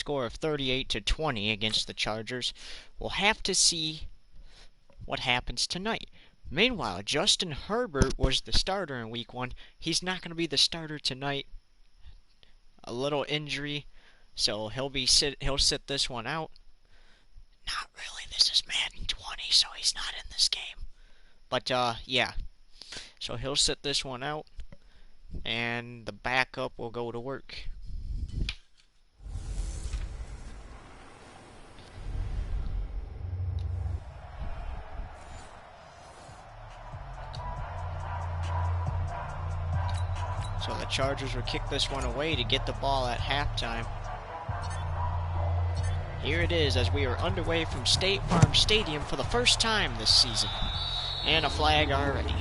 score of 38-20 against the Chargers. We'll have to see what happens tonight. Meanwhile, Justin Herbert was the starter in Week 1. He's not going to be the starter tonight. A little injury, so he'll sit this one out. Not really. This is Madden 20, so he's not in this game. But yeah. So he'll sit this one out, and the backup will go to work. So the Chargers will kick this one away to get the ball at halftime. Here it is as we are underway from State Farm Stadium for the first time this season. And a flag already.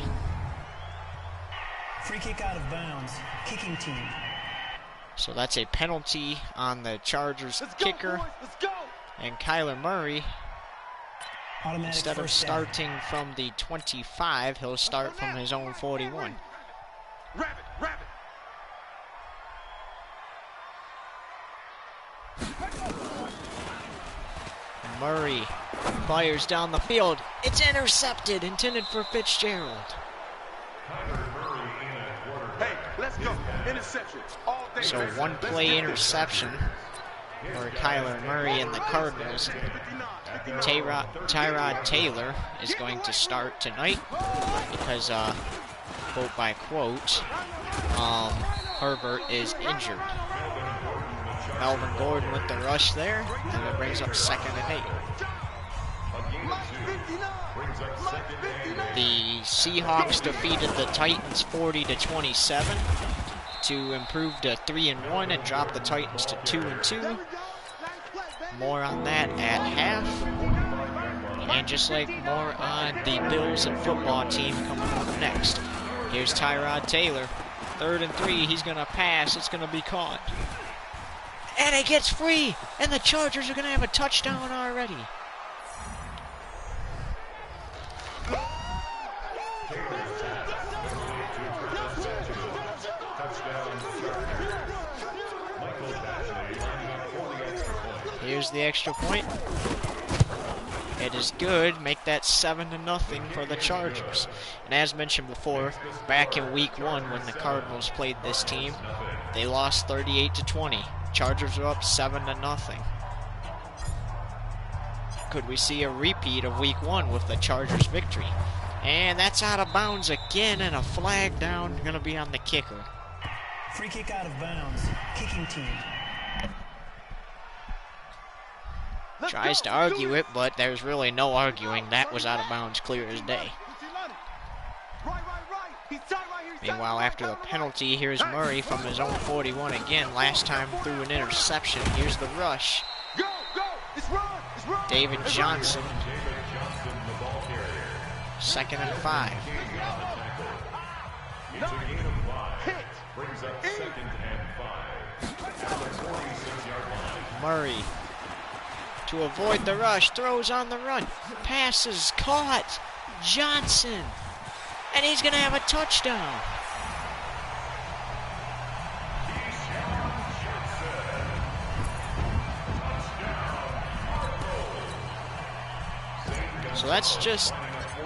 Free kick out of bounds. Kicking team. So that's a penalty on the Chargers kicker. Let's go. And Kyler Murray, Automatic instead of starting from the 25, he'll start from his own 41. Rabbit. Murray fires down the field. It's intercepted, intended for Fitzgerald. Hey, let's go. Interception. All day. So one play interception for Kyler Murray and the Cardinals. Tyrod Taylor is going to start tonight because, quote by quote, Herbert is injured. Melvin Gordon with the rush there, and it brings up 2nd and 8. The Seahawks defeated the Titans 40-27 to improve to 3-1 and drop the Titans to 2-2. More on that at half. And just like more on the Bills and football team coming up next. Here's Tyrod Taylor. 3rd and 3. He's going to pass. It's going to be caught. And it gets free. And the Chargers are going to have a touchdown already. Here's the extra point. It is good. Make that 7-0 for the Chargers. And as mentioned before, back in Week 1 when the Cardinals played this team, they lost 38-20. Chargers are up 7-0. Could we see a repeat of Week 1 with the Chargers' victory? And that's out of bounds again, and a flag down. Going to be on the kicker. Free kick out of bounds. Kicking team. Tries to argue it, but there's really no arguing. That was out of bounds, clear as day. Meanwhile, after the penalty, here's Murray from his own 41 again. Last time through an interception. Here's the rush. David Johnson. 2nd and 5. Murray, to avoid the rush, throws on the run. Passes caught. Johnson. And he's going to have a touchdown. So that's just,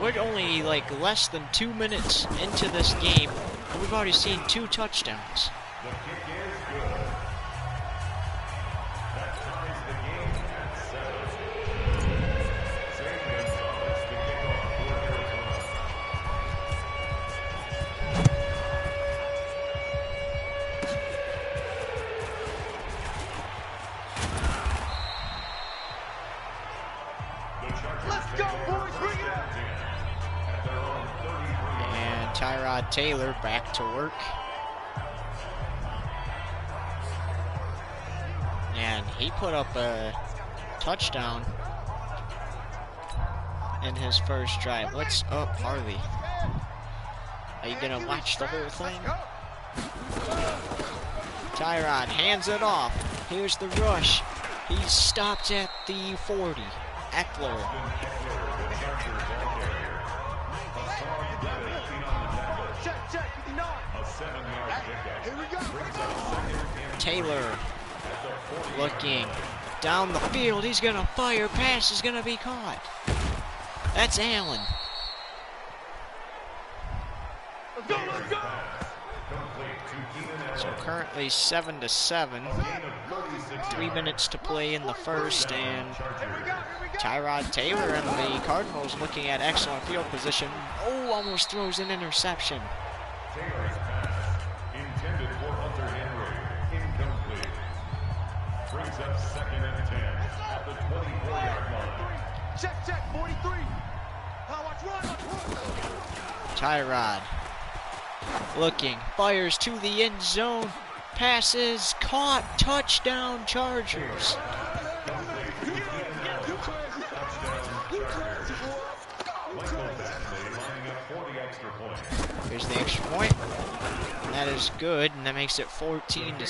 we're only like less than 2 minutes into this game, and we've already seen 2 touchdowns. Tyrod Taylor back to work. And he put up a touchdown in his first drive. What's up, Harley? Are you going to watch the whole thing? Tyrod hands it off. Here's the rush. He's stopped at the 40. Eckler. Taylor Looking down the field. He's going to fire. Pass is going to be caught. That's Allen. So currently 7-7. 3 minutes to play in the first, and Tyrod Taylor and the Cardinals looking at excellent field position. Oh, almost throws an interception. Taylor's pass, intended for Hunter Henry, incomplete. Brings up 2nd and 10 at the 24-yard line. Check, 43. Tyrod looking, fires to the end zone, passes, caught, touchdown Chargers. Here's the extra point. And that is good, and that makes it 14-7. Makes the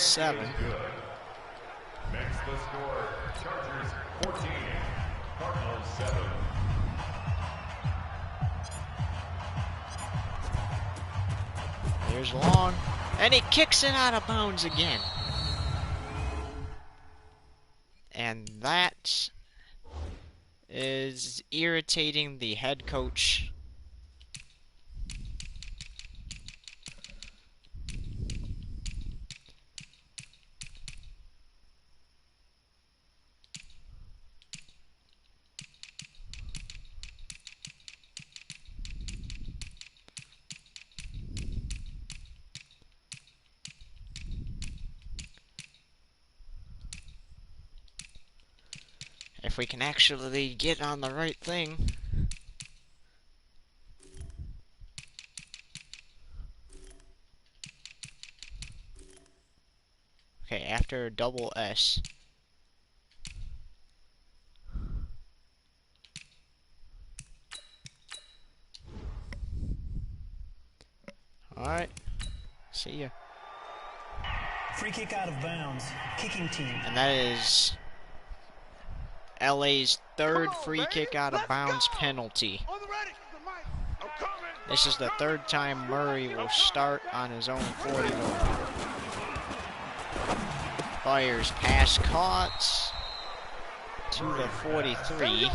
score Chargers 14, Cardinals 7. Here's Long, and he kicks it out of bounds again. And that is irritating the head coach. If we can actually get on the right thing. Okay, after double S. Alright. See ya. Free kick out of bounds. Kicking team. And that is LA's third free kick out of bounds penalty. This is the third time Murray will start on his own 40. Fires pass caught to the 43.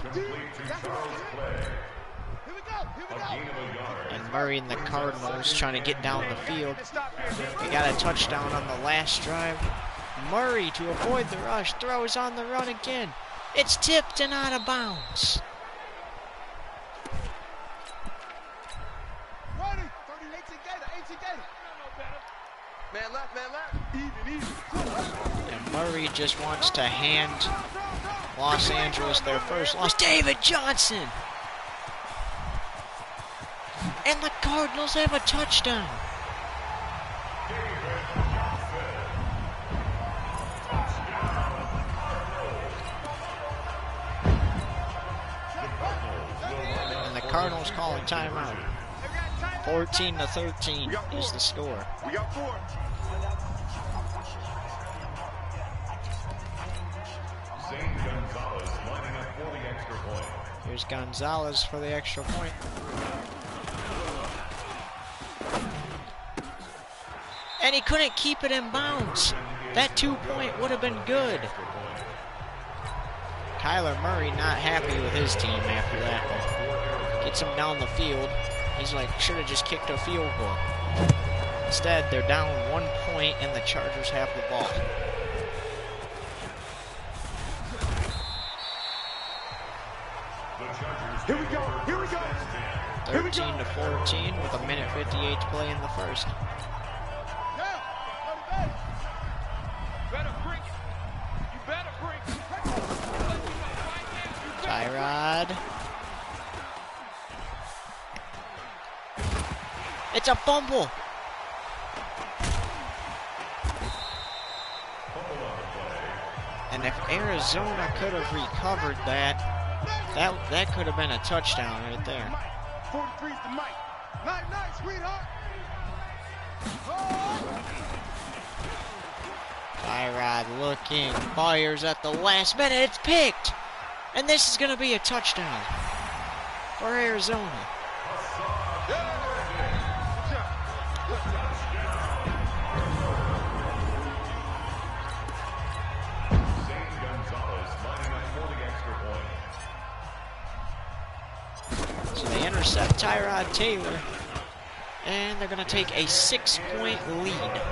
And Murray and the Cardinals trying to get down the field. They got a touchdown on the last drive. Murray, to avoid the rush, throws on the run again. It's tipped and out of bounds. And Murray just wants to hand Los Angeles their first loss. David Johnson! And the Cardinals have a touchdown. Cardinals calling timeout. 14-13 is the score. We got 4. Gonzalez lining up for the extra point. Here's Gonzalez for the extra point. And he couldn't keep it in bounds. That 2-point would have been good. Kyler Murray not happy with his team after that one. Gets him down the field. He's like, should have just kicked a field goal. Instead, they're down 1 point and the Chargers have the ball. Here we go. 13-14 with 1:58 to play in the first. Tyrod. It's a fumble. And if Arizona could have recovered that could have been a touchdown right there. 43's the mic. Night, sweetheart. Tyrod looking, fires at the last minute. It's picked. And this is going to be a touchdown for Arizona. intercept Tyrod Taylor. And they're going to take a 6-point lead.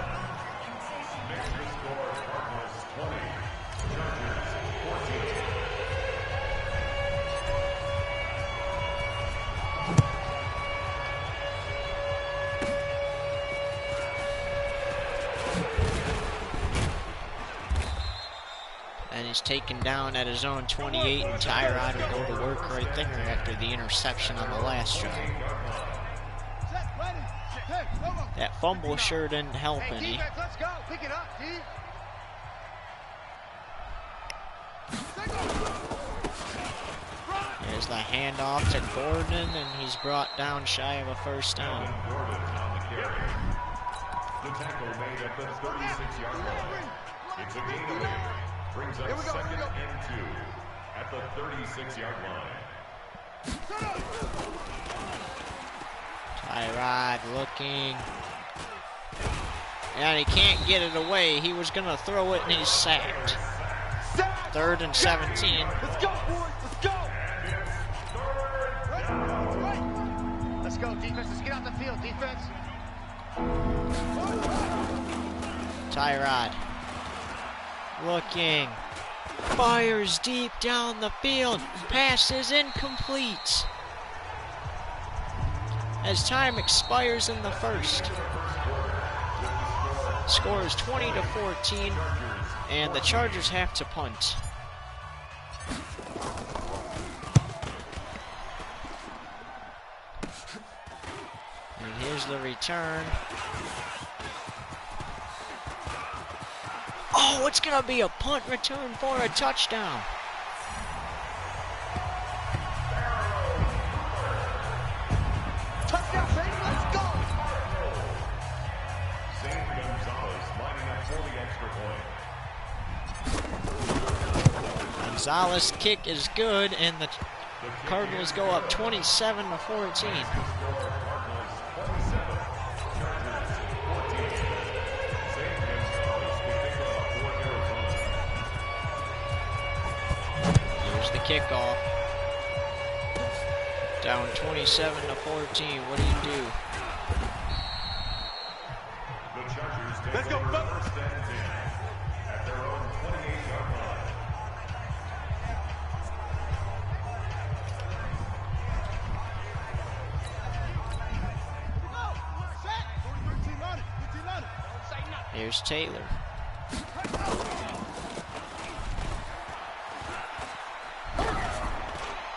And he's taken down at his own 28, and Tyrod will go to work right there after the interception on the last drive. That fumble sure didn't help any. Let's go. Pick it up, D. There's the handoff to Gordon, and he's brought down shy of a first down. The tackle made at the 36-yard line. It's a gain of 8. Brings up 2nd and 2 at the 36-yard line. Tyrod looking. And he can't get it away. He was going to throw it, and he's sacked. 3rd and 17. Let's go, boys. Let's go. Let's go, defense. Let's get out the field, defense. Tyrod looking. Fires deep down the field. Pass is incomplete. As time expires in the first. Score is 20-14, and the Chargers have to punt. And here's the return. Oh, it's going to be a punt return for a touchdown. Touchdown, baby. Let's go. St. Gonzalez lining up for the extra point. Gonzalez' kick is good, and the Cardinals go up 27-14. Here's the kickoff. Down 27-14. What do you do? The Chargers take Let's go, over Buck. 1st and 10 at their own 28-yard line. Here's Taylor.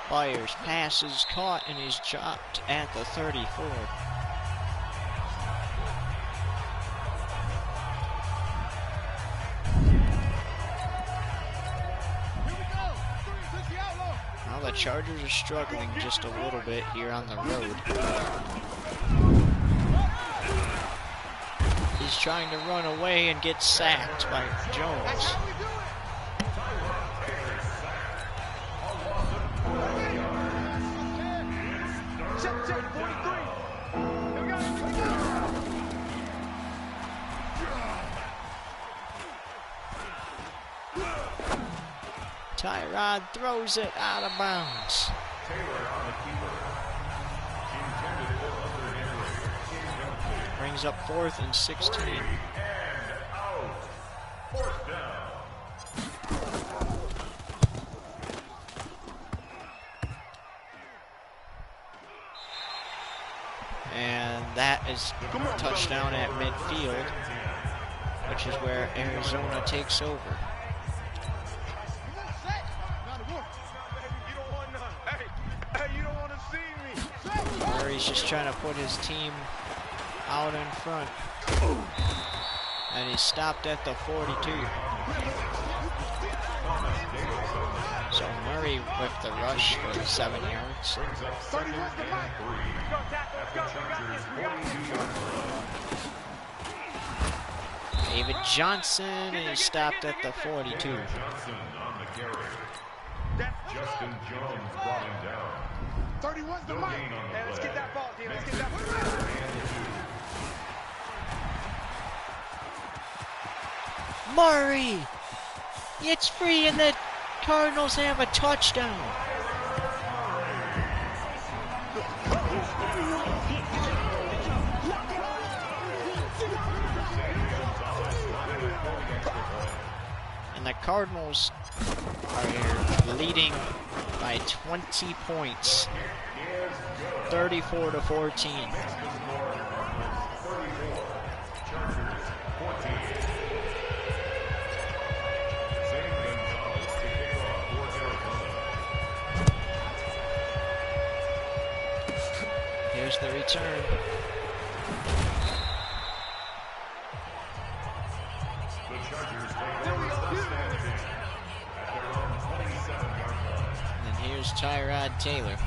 Fires, passes, caught, and he's dropped at the 34. Now the Chargers are struggling just a little bit here on the road. He's trying to run away and get sacked by Jones. Tyrod throws it out of bounds. Taylor on the keeper. Intended for underhand. Incomplete. Brings up 4th and 16. And out. 4th down. And that is a touchdown at midfield, which is where Arizona takes over. Murray's just trying to put his team out in front. And he's stopped at the 42. So Murray with the rush for 7 yards. Brings up 2nd and 3 at the Chargers 42-yard line. David Johnson, and he's stopped at the 42. Johnson on the carry. Justin Jones brought him down. 31's the No mic. gain on the Hey, let's play. get that ball, D. Let's Makes get that it ball. 3rd and 2. Murray! It's free, and the Cardinals have a touchdown. And the Cardinals are leading by 20 points, 34-14. Here's the return. And then here's Tyrod Taylor.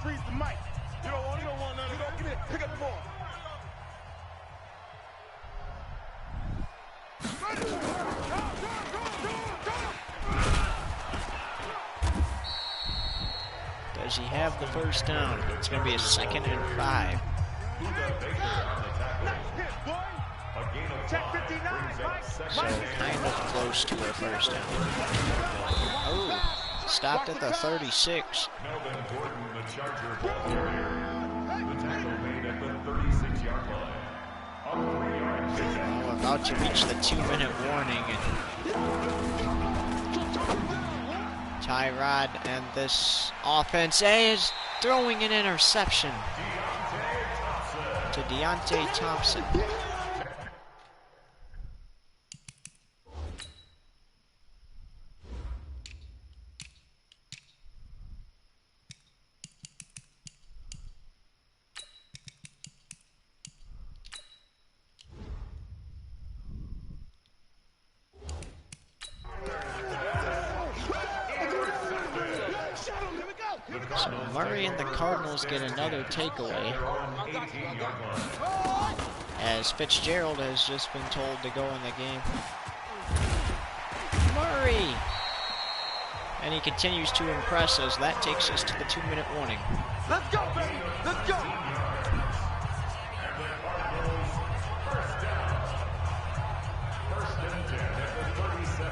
Freeze the mic. You don't want none of that. Give it. Pick up the ball. Does he have the first down? It's going to be a 2nd and 5. So kind of close to a first down. Oh, stopped at the 36. Melvin Gordon, the Charger ball carrier. The tackle made at the 36-yard line. A 3-yard pickup. We're about to reach the 2-minute warning, and Tyrod and this offense is throwing an interception to Deontay Thompson. So Murray and the Cardinals get another takeaway, as Fitzgerald has just been told to go in the game. Murray! And he continues to impress us. That takes us to the 2-minute warning. Let's go, baby. Let's go.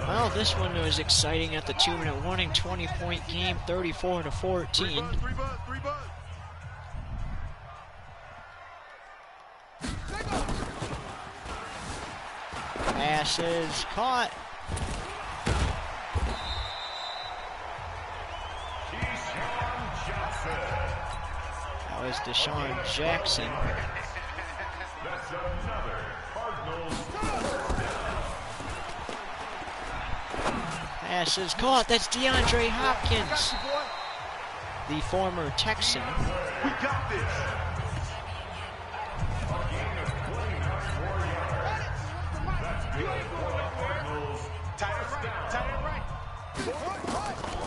Well, this one was exciting at the 2-minute warning. 20-point game, 34-14. Three buzz. Pass is caught. That was Deshaun Jackson. That's another Cardinals. Pass is caught. That's DeAndre Hopkins, the former Texan. We got this.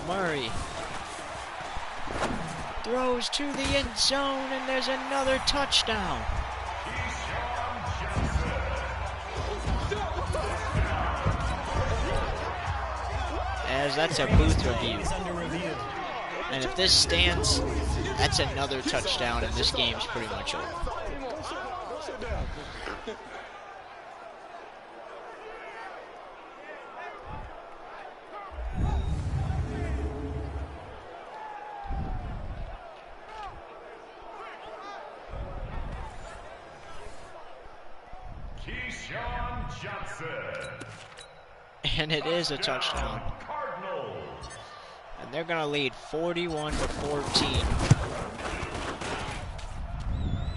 Murray throws to the end zone, and there's another touchdown. As that's a booth review. And if this stands, that's another touchdown, and this game's pretty much over. And it is a touchdown. And they're going to lead 41-14.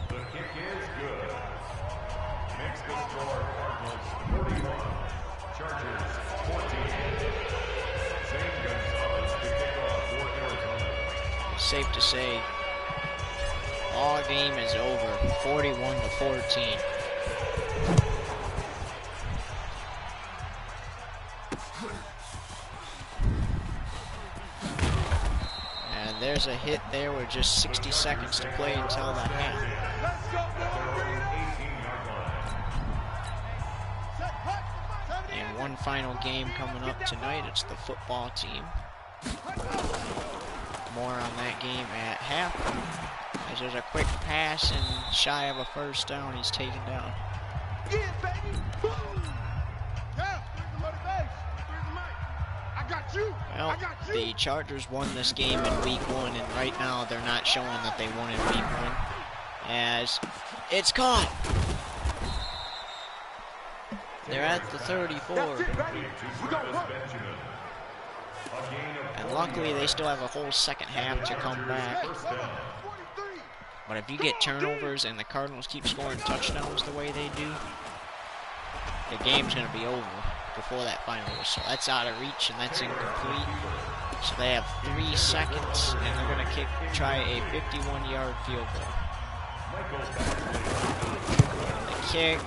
The kick is good. Makes the score Cardinals 41, Chargers 14. Zane Gonzalez to kick off for Arizona. Safe to say, all game is over, 41-14. There's a hit there with just 60 seconds to play until the half. And one final game coming up tonight. It's the football team. More on that game at half. As there's a quick pass and shy of a first down, he's taken down. Well, the Chargers won this game in week 1, and right now they're not showing that they won in week 1. As it's caught. They're at the 34. And luckily they still have a whole second half to come back. But if you get turnovers and the Cardinals keep scoring touchdowns the way they do, the game's going to be over before that final whistle. So that's out of reach and that's incomplete. So they have 3 seconds and they're going to try a 51-yard field goal. The kick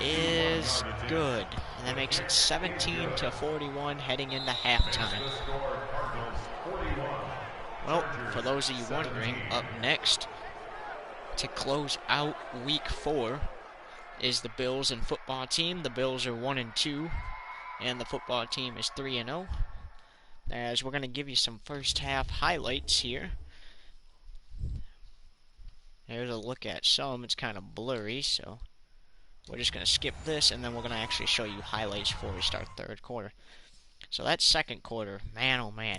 is good. And that makes it 17-41 heading into halftime. Well, for those of you wondering, up next to close out week 4 is the Bills and football team. The Bills are 1-2 and the football team is 3-0. As we're going to give you some first half highlights here. There's a look at some. It's kind of blurry, so we're just going to skip this and then we're going to actually show you highlights before we start third quarter. So that's second quarter. Man, oh man.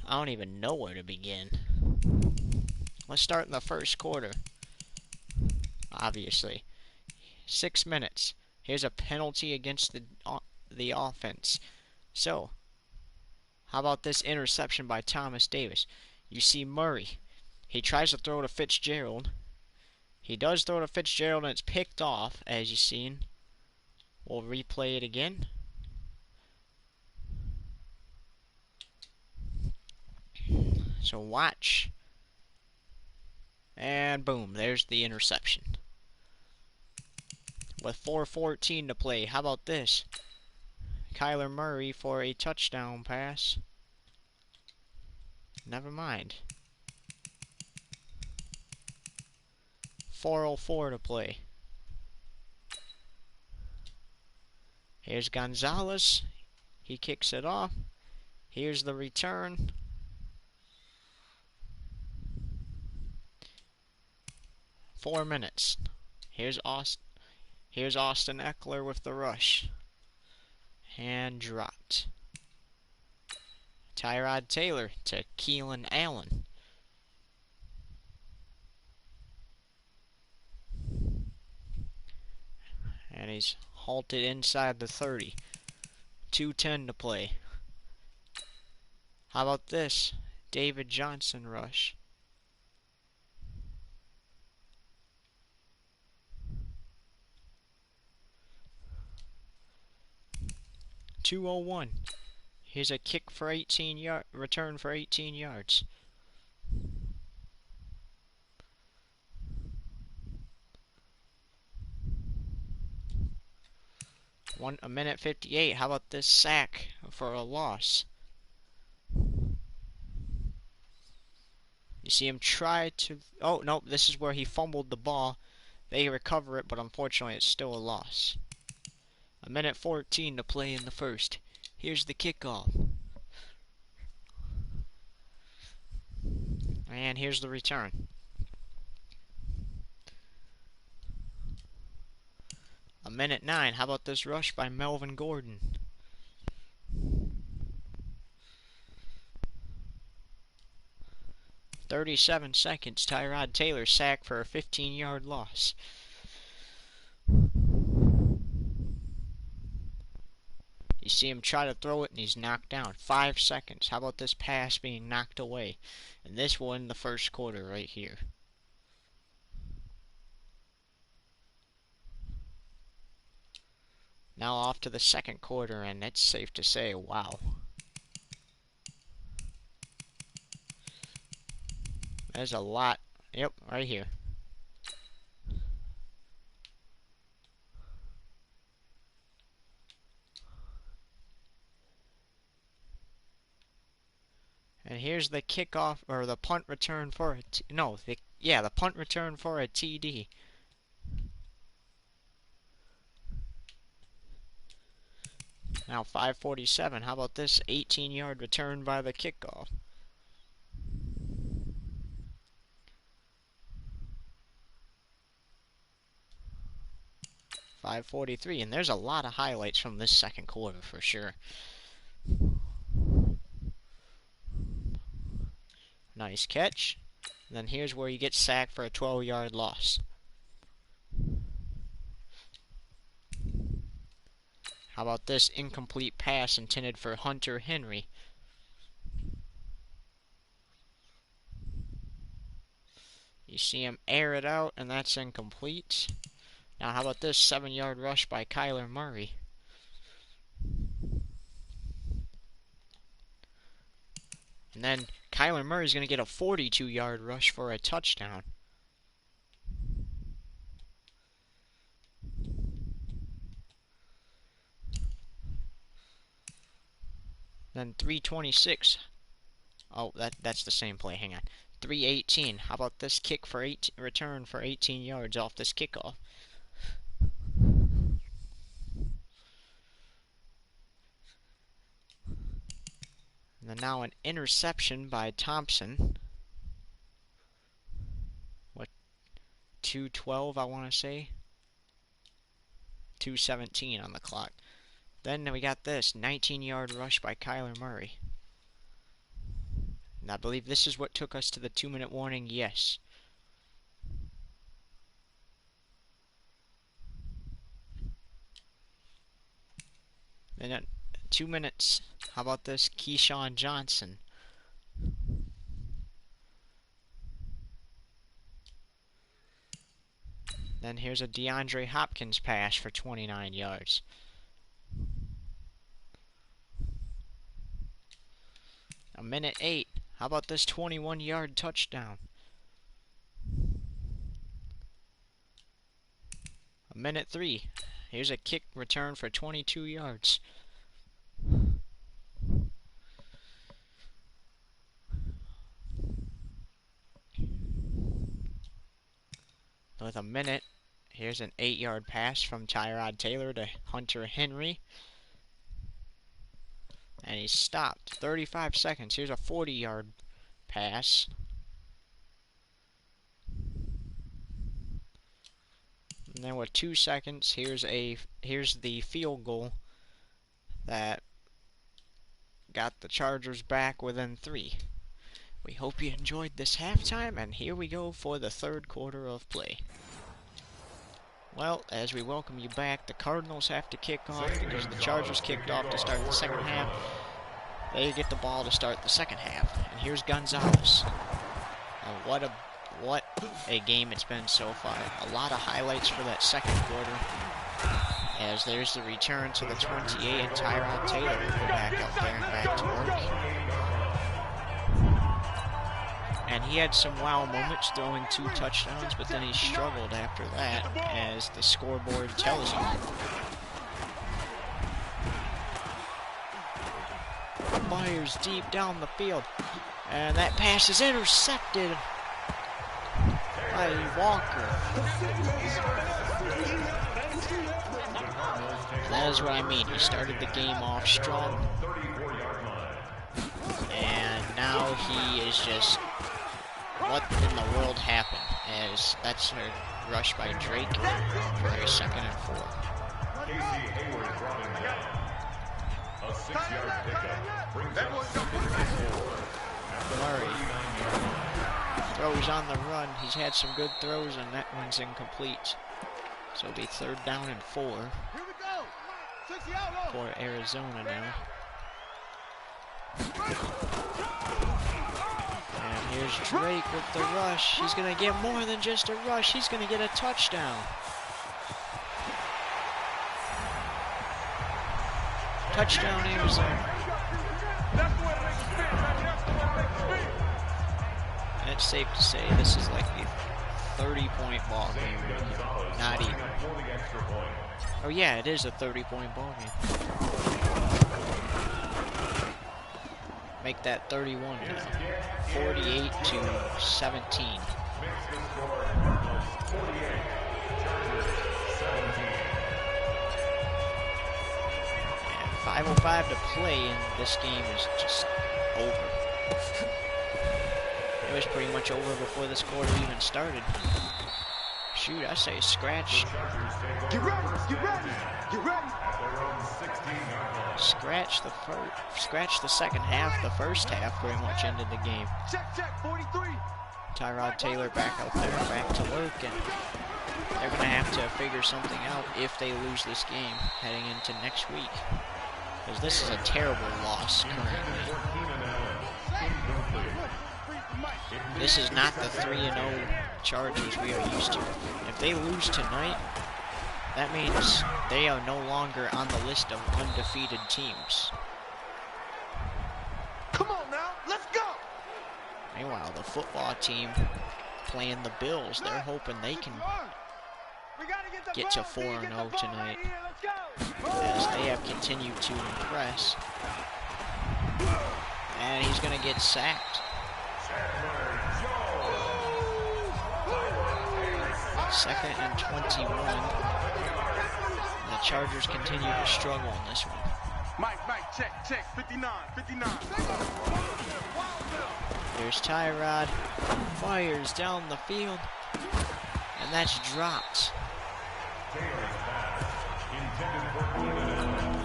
I don't even know where to begin. Let's start in the first quarter. Obviously. 6 minutes. Here's a penalty against the offense. So, how about this interception by Thomas Davis? You see Murray. He tries to throw to Fitzgerald. He does throw to Fitzgerald and it's picked off, as you've seen. We'll replay it again. So watch. And boom, there's the interception. With 4:14 to play, how about this? Kyler Murray for a touchdown pass. Never mind. 4:04 to play. Here's Gonzalez. He kicks it off. Here's the return. Four minutes. Here's Austin Eckler with the rush. And dropped. Tyrod Taylor to Keelan Allen. And he's halted inside the 30. 2:10 to play. How about this? David Johnson rush. .201. Here's a kick for 18 return for 18 yards. A minute 58. How about this sack for a loss? You see him try to... Oh, no, this is where he fumbled the ball. They recover it, but unfortunately it's still a loss. A minute 14 to play in the first. Here's the kickoff. And here's the return. A minute 9. How about this rush by Melvin Gordon? .37 seconds. Tyrod Taylor sacked for a 15-yard loss. You see him try to throw it and he's knocked down. 5 seconds. How about this pass being knocked away? And this will end the first quarter right here. Now off to the second quarter, and it's safe to say, wow. There's a lot. Yep, right here. And here's the kickoff, or the punt return for a the punt return for a TD. Now 5:47. How about this 18-yard return by the kickoff? .543, and there's a lot of highlights from this second quarter for sure. Nice catch. And then here's where you get sacked for a 12-yard loss. How about this incomplete pass intended for Hunter Henry? You see him air it out, and that's incomplete. Now, how about this 7-yard rush by Kyler Murray? And then Kyler Murray's going to get a 42-yard rush for a touchdown. Then 326. Oh, that's the same play. Hang on. 318. How about this kick for return for 18 yards off this kickoff? And then now an interception by Thompson. What? 2:12, I want to say. 2:17 on the clock. Then we got this 19-yard rush by Kyler Murray. And I believe this is what took us to the 2-minute warning. Yes. Then at 2 minutes, how about this Keyshawn Johnson? Then here's a DeAndre Hopkins pass for 29 yards. A minute 8. How about this 21-yard touchdown? A minute 3. Here's a kick return for 22 yards. With a minute, here's an 8-yard pass from Tyrod Taylor to Hunter Henry. And he's stopped. 35 seconds. Here's a 40-yard pass. And then with 2 seconds, here's the field goal that got the Chargers back within 3. We hope you enjoyed this halftime, and here we go for the third quarter of play. Well, as we welcome you back, the Cardinals have to kick off because the Chargers kicked off to start the second half. They get the ball to start the second half. And here's Gonzalez. And what a game it's been so far. A lot of highlights for that second quarter. As there's the return to the 28, and Tyrod Taylor will go back out there and back to work. And he had some wow moments throwing 2 touchdowns, but then he struggled after that, as the scoreboard tells you. Fires deep down the field, and that pass is intercepted by Walker. That is what I mean. He started the game off strong, and now he is just, what in the world happened? As that's a rush by Drake for a 2nd and 4. A 6-yard pickup brings up 2nd and 4. Murray throws on the run. He's had some good throws, and that one's incomplete. So it'll be 3rd down and 4 for Arizona now. And here's Drake with the rush. He's going to get more than just a rush. He's going to get a touchdown. Touchdown, Arizona. And it's safe to say this is like a 30-point ball game. Not even. Oh yeah, it is a 30-point ball game. Make that 31 now. 48-17. And 5:05 to play, and this game is just over. It was pretty much over before this quarter even started. Shoot, I say scratch. Get ready, get ready, get ready. Scratch the second half. The first half pretty much ended the game. Check, 43. Tyrod Taylor back out there, back to work, and they're going to have to figure something out if they lose this game heading into next week. Because this is a terrible loss currently. This is not the 3-0 Chargers we are used to. If they lose tonight, that means they are no longer on the list of undefeated teams. Come on now, let's go. Meanwhile, the football team playing the Bills, they're hoping they can get to 4-0 tonight, as they have continued to impress. And he's going to get sacked. Second and 21. The Chargers continue to struggle in this one. Mike, check, 59. There's Tyrod, fires down the field, and that's dropped.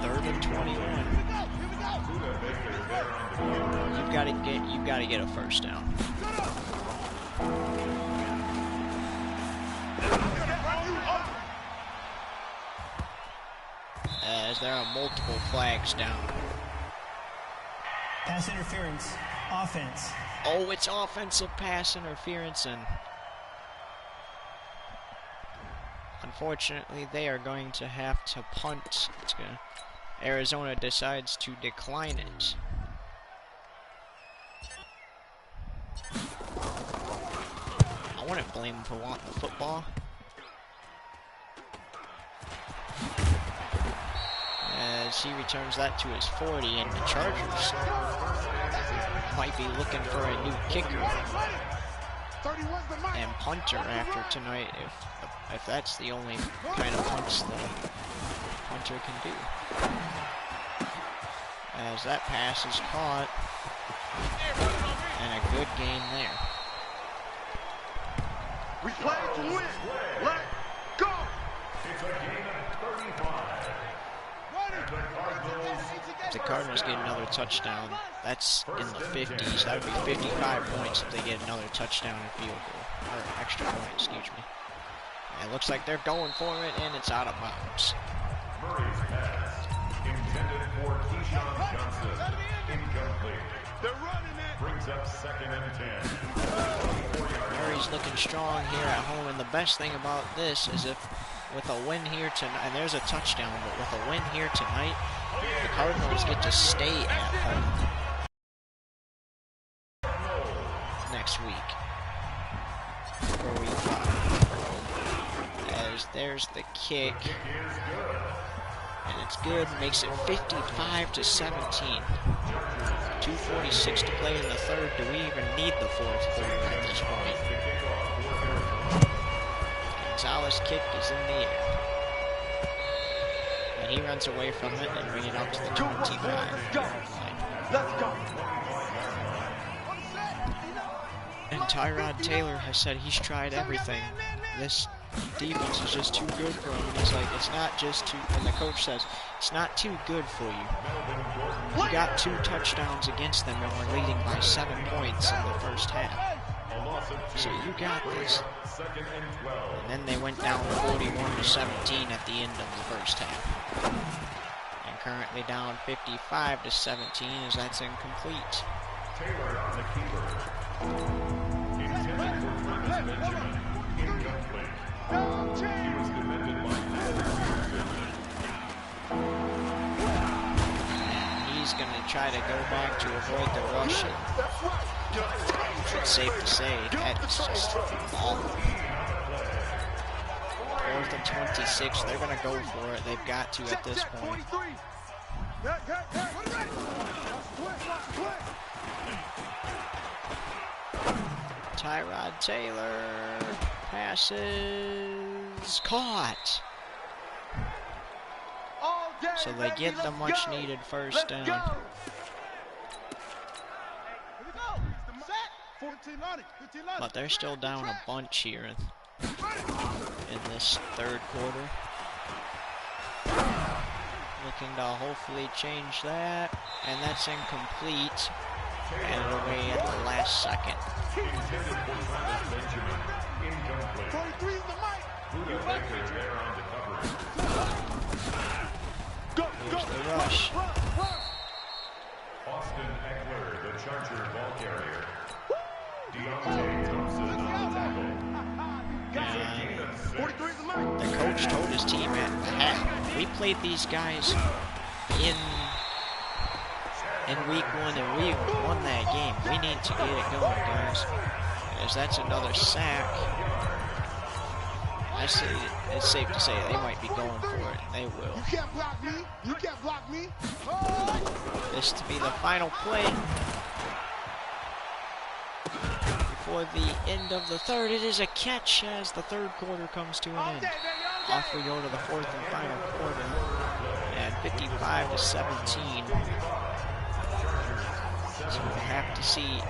3rd and 21. You've got to get a first down. As there are multiple flags down. Pass interference. Offense. Oh, it's offensive pass interference, and unfortunately they are going to have to punt. Arizona decides to decline it. I wouldn't blame him for wanting the football. As he returns that to his 40, and the Chargers might be looking for a new kicker and punter after tonight, if that's the only kind of punts the punter can do. As that pass is caught, and a good gain there. We play to win. Let's go. It's a gain of 35. The Cardinals get another touchdown. That's in the 50s. That would be 55 points if they get another touchdown and field goal. Or extra point, excuse me. And it looks like they're going for it, and it's out of bounds. Murray's pass, intended for Keyshawn Johnson, incomplete. They're running it. Brings up 2nd and 10. Murray's looking strong here at home, and the best thing about this is if with a win here tonight, and there's a touchdown, but with a win here tonight, the Cardinals get to stay at home next week for week 5. As there's the kick, and it's good, makes it 55-17. 2:46 to play in the 3rd. Do we even need the 4th quarter at this point? Gonzalez's kick is in the air. And he runs away from it and brings it out to the 25. Let's go. And Tyrod Taylor has said he's tried everything. This defense is just too good for him. And he's like, it's not just too, and the coach says, it's not too good for you. You got 2 touchdowns against them and we're leading by 7 points in the first half. So you got this. And then they went down 41-17 at the end of the first half. And currently down 55-17 as that's incomplete. Taylor on the keeper. Intended for Travis Benjamin. Incomplete. He was defended by And he's going to try to go back to avoid the rush. It's safe to say that's just awful. 4th and 26, they're going to go for it. They've got to at this point. Tyrod Taylor passes caught. So they get the much needed first down. But they're still down a bunch here in this 3rd quarter. Looking to hopefully change that, and that's incomplete. And away at the last second. Buda Baker there on the coverage. Here's the rush. Austin Eckler, the Charger ball carrier. Deontay Thompson on the tackle. And the coach told his team at the half, we played these guys in week 1 and we won that game. We need to get it going, guys. As that's another sack. It's safe to say they might be going for it. They will. You can't block me. You can't block me. This to be the final play before the end of the third. It is a catch as the third quarter comes to an end. Off we go to the fourth and final quarter at 55-17. So we'll have to see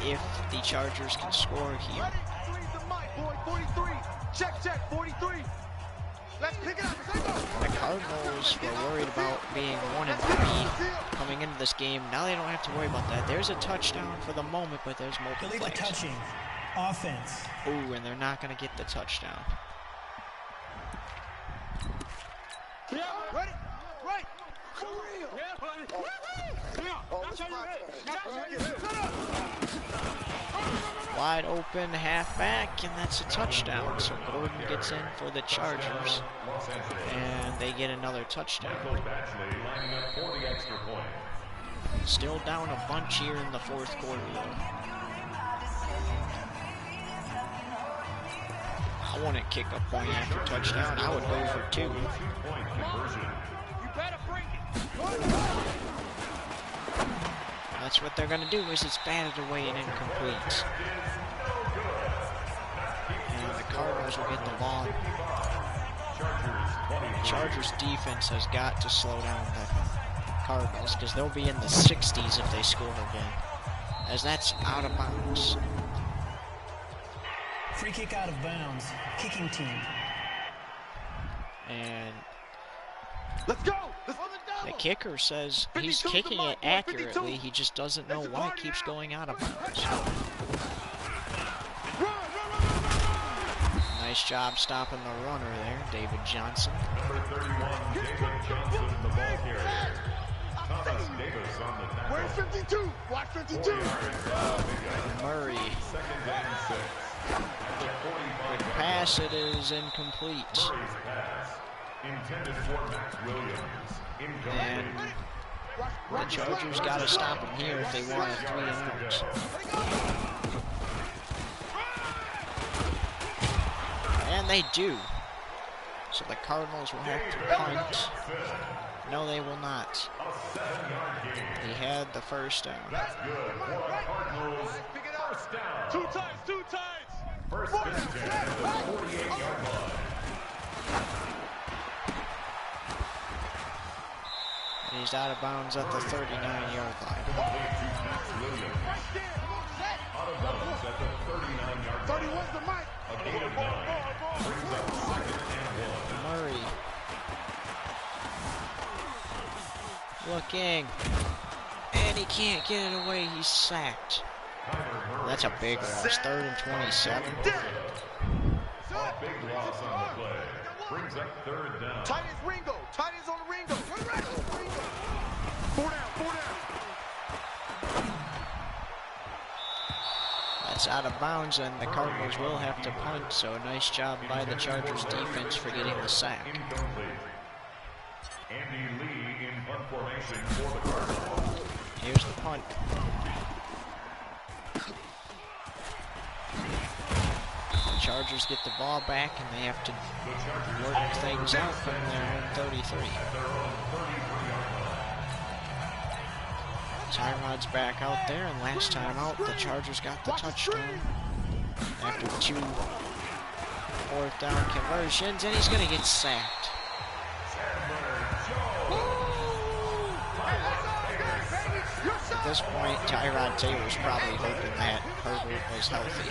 if the Chargers can score here. Check, 43. Let's pick it up. The Cardinals were worried about being 1-3 coming into this game. Now they don't have to worry about that. There's a touchdown for the moment, but there's multiple Illegal flags. touching. Offense. Ooh, and they're not going to get the touchdown. Yeah, ready? Right. For real. Yeah, buddy. That's how you hit. Wide open halfback, and that's a touchdown. So Gordon gets in for the Chargers, and they get another touchdown. Still down a bunch here in the fourth quarter, though. I wouldn't kick a point after touchdown. I would go for 2. You better bring it. That's what they're going to do, is it's batted away and incomplete. And the Cardinals will get the ball. The Chargers defense has got to slow down the Cardinals, because they'll be in the 60s if they score again, as that's out of bounds. Free kick out of bounds. Kicking team. And Let's go. the kicker says he's kicking it accurately, he just doesn't know why it keeps going out of bounds. Nice job stopping the runner there, David Johnson. Number 31, David Johnson, the ball carrier. Thomas Davis on the tackle. Where's 52? Watch 52. Murray. Second and 6. At the 45 Pass, it is incomplete. Murray's pass. Intended for Max Williams. And the Chargers got to stop him here if they want a 3 and out. And they do. So the Cardinals will have to punt. No, they will not. He had the first down. That's good for Cardinals. First down. Two times. First and 10 at the 48-yard line. And he's out of bounds at the 39-yard line. Max Williams. Out of bounds at the 39-yard line. 31's the mic. A gain of 9. Brings up second and 1. Murray. Looking. And he can't get it away. He's sacked. That's a big loss. 3rd and 27. A big loss on the play. Brings up 3rd down. Tight as Ringo. Tight as on the Ringo. Four down. That's out of bounds, and the Cardinals will have to punt, so a nice job by the Chargers defense for getting the sack. Incomplete. Andy Lee in punt formation for the Cardinals. Here's the punt. The Chargers get the ball back, and they have to work things out from their own 33. Tyrod's back out there, and last time out, the Chargers got the touchdown after 2 4th down conversions, and he's going to get sacked. At this point, Tyrod Taylor's probably hoping that Herbert was healthy.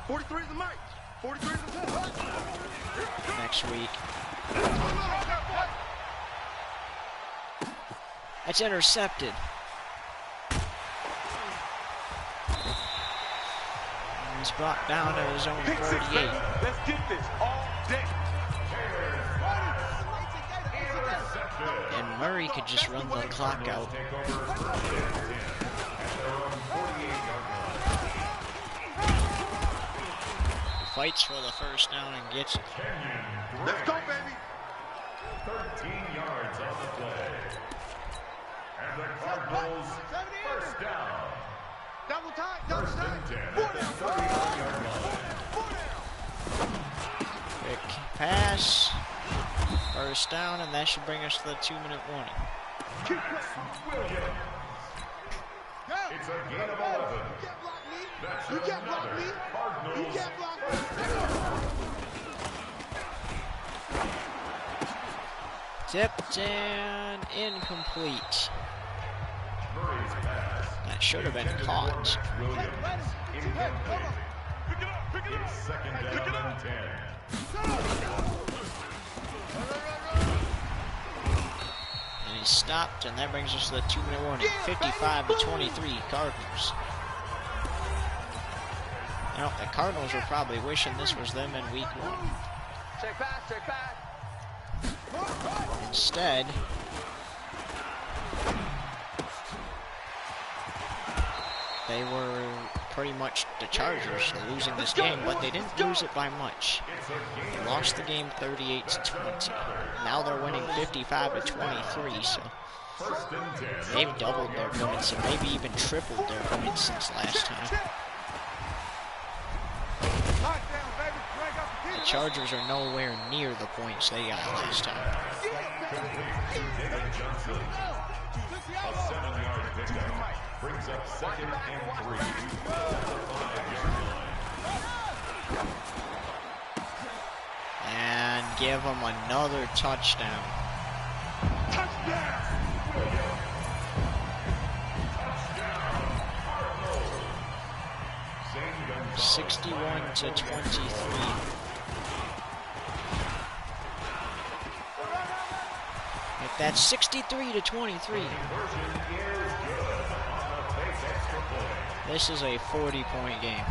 43 is the mic. 43 is the mic. Next week. That's intercepted. He's brought down to his own Pick six, 48. baby. Let's get this all day. And Murray could just run the clock out. Fights for the first down and gets it. Let's go, baby. 13 yards on the play. And the Cardinals first down. Double time, double First time. and 10 at the 31-yard line. Quick pass. First down, and that should bring us to the 2-minute warning. Williams. It's a gain of 11. That's another Cardinals first down. Tipped and incomplete. Murray's pass. That should have been caught. Williams. Incomplete. It's second down and 10. And he stopped, and that brings us to the 2-minute warning. 55-23, Cardinals. Now, the Cardinals were probably wishing this was them in week 1. Check back. Instead, they were pretty much the Chargers losing this game, but they didn't lose it by much. They lost the game 38-20. Now they're winning 55-23, so they've doubled their points and maybe even tripled their points since last time. The Chargers are nowhere near the points they got last time. A 7-yard pickup brings up second and 3. And give them another touchdown. Touchdown. 61-23. If that's 63-23. This is a 40-point game.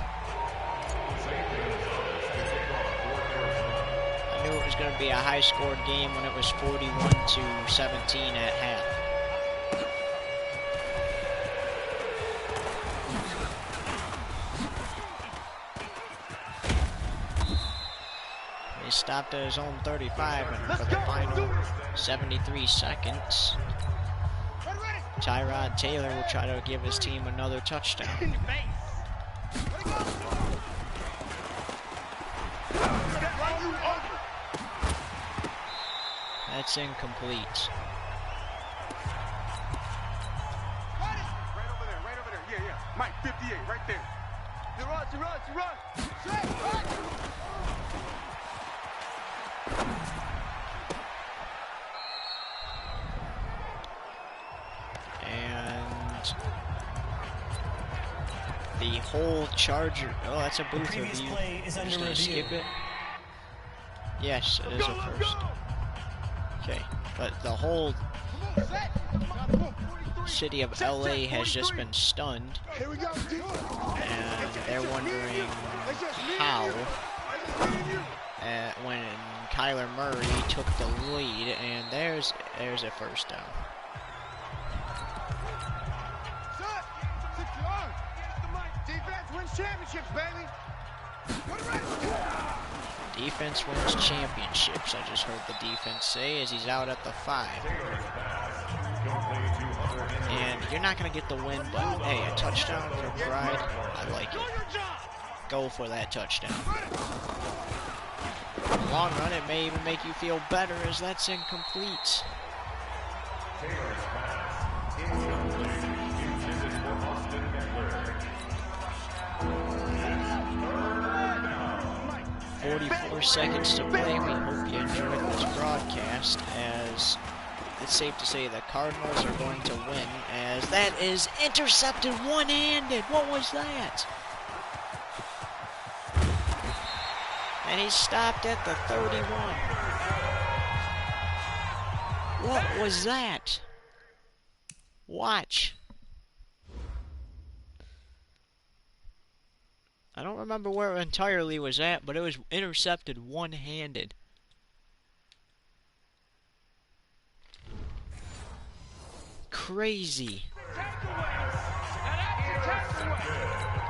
I knew it was going to be a high-scored game when it was 41-17 at half. He stopped at his own 35, and for the final 73 seconds, Tyrod Taylor will try to give his team another touchdown. That's incomplete. Right over there. Yeah. Mike, 58, right there. You run. And the whole Charger. Oh, that's a booth Previous review. play is I'm under just gonna review. skip it. Yes, it is a first. Okay, but the whole city of LA has just been stunned, Here we go. and they're wondering how when Kyler Murray took the lead, and there's a first down. Defense wins championships, baby. Defense wins championships, I just heard the defense say as he's out at the 5. And you're not going to get the win, but hey, a touchdown for pride, I like it. Go for that touchdown. In the long run, it may even make you feel better as that's incomplete. Taylor's pass incomplete. Intended for Austin Eckler. 44 seconds to play. We hope you enjoyed this broadcast, as it's safe to say the Cardinals are going to win, as that is intercepted one-handed. What was that? And he stopped at the 31. What was that? Watch. I don't remember where it entirely was at, but it was intercepted one-handed. Crazy.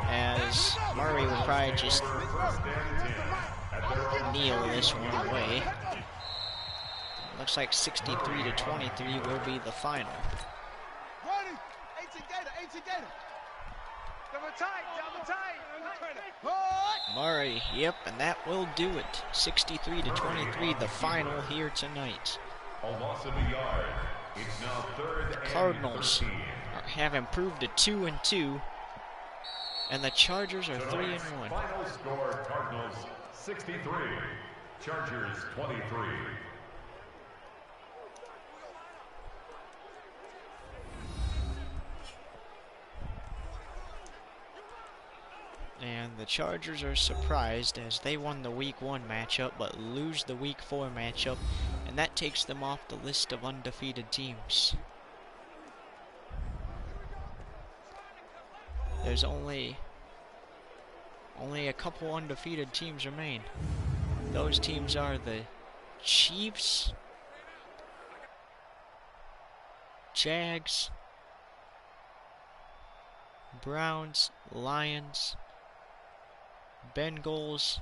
As Murray would probably just kneel this one away. Looks like 63-23 will be the final. Murray, yep, and that will do it. 63-23, the final here tonight. A loss of a yard. It's now third The and Cardinals 13. have improved to 2-2, and the Chargers are 3-1. Final score: Cardinals 63, Chargers 23. And the Chargers are surprised as they won the Week 1 matchup but lose the Week 4 matchup, and that takes them off the list of undefeated teams. There's only a couple undefeated teams remain. Those teams are the Chiefs, Jags, Browns, Lions, Bengals,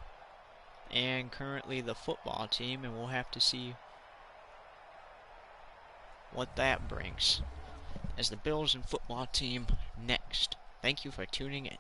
and currently the football team, and we'll have to see what that brings as the Bills and football team next. Thank you for tuning in.